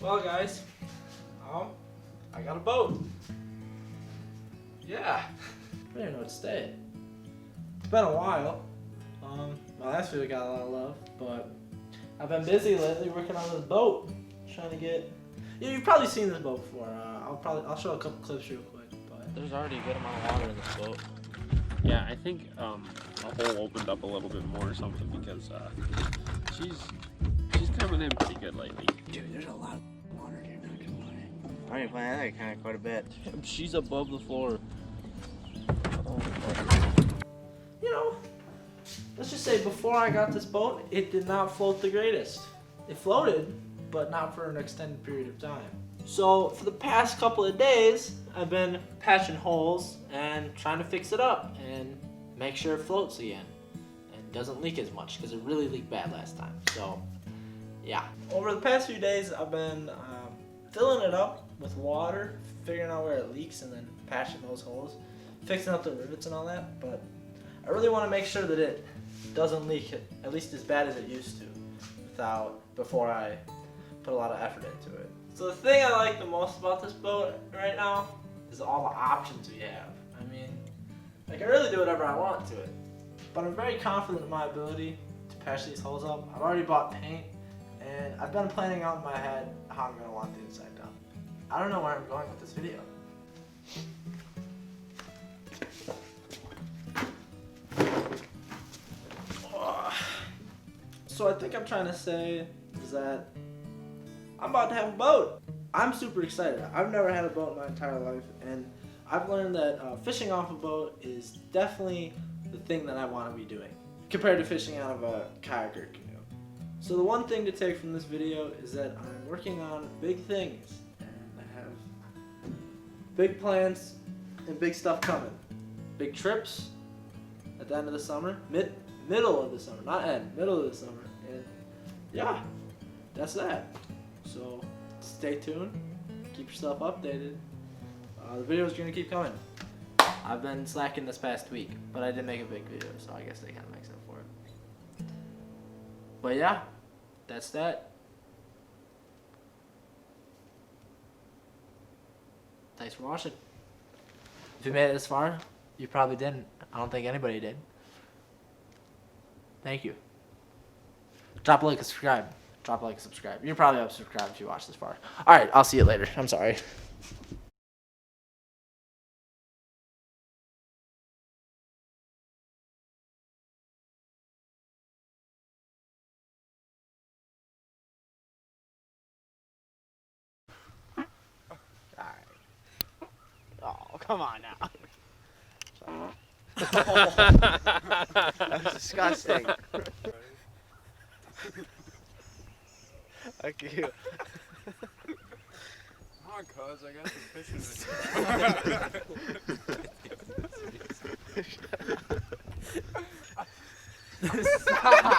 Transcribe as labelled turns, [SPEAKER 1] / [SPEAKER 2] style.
[SPEAKER 1] Well, guys, I got a boat. Yeah. I didn't know what to say. It's been a while. My last video got a lot of love, but I've been busy lately working on this boat, trying to get. You've probably seen this boat before. I'll show a couple clips real quick. But
[SPEAKER 2] there's already a good amount of water in this boat.
[SPEAKER 3] Yeah, I think a hole opened up a little bit more or something because she's coming in pretty good lately.
[SPEAKER 2] Dude, there's a lot of water here, not gonna lie.
[SPEAKER 4] I ain't playing that kind of quite a bit.
[SPEAKER 2] She's above the floor.
[SPEAKER 1] you know, let's just say before I got this boat, it did not float the greatest. It floated, but not for an extended period of time. So for the past couple of days, I've been patching holes and trying to fix it up and make sure it floats again and doesn't leak as much because it really leaked bad last time. So yeah, over the past few days, I've been filling it up with water, figuring out where it leaks, and then patching those holes, fixing up the rivets and all that. But I really want to make sure that it doesn't leak at least as bad as it used to before I put a lot of effort into it. So the thing I like the most about this boat right now is all the options we have. I mean, I can really do whatever I want to it. But I'm very confident in my ability to patch these holes up. I've already bought paint, and I've been planning out in my head how I'm going to want the inside done. I don't know where I'm going with this video. So I think I'm trying to say is that I'm about to have a boat. I'm super excited. I've never had a boat in my entire life, and I've learned that fishing off a boat is definitely the thing that I want to be doing compared to fishing out of a kayak or canoe. So the one thing to take from this video is that I'm working on big things, and I have big plans and big stuff coming. Big trips at the end of the summer, middle of the summer, not end, middle of the summer, and yeah, that's that. So stay tuned, keep yourself updated. The video's gonna keep coming. I've been slacking this past week, but I did make a big video, so I guess that kind of makes up for it. But yeah, that's that. Thanks for watching. If you made it this far, you probably didn't. I don't think anybody did. Thank you. Drop a like and subscribe. Drop a like and subscribe. You're probably up subscribed if you watch this far. Alright, I'll see you later. I'm sorry.
[SPEAKER 4] Oh, come on now. That's disgusting. Thank you.
[SPEAKER 3] Come on, cuz, I got some fish in it.
[SPEAKER 4] Stop.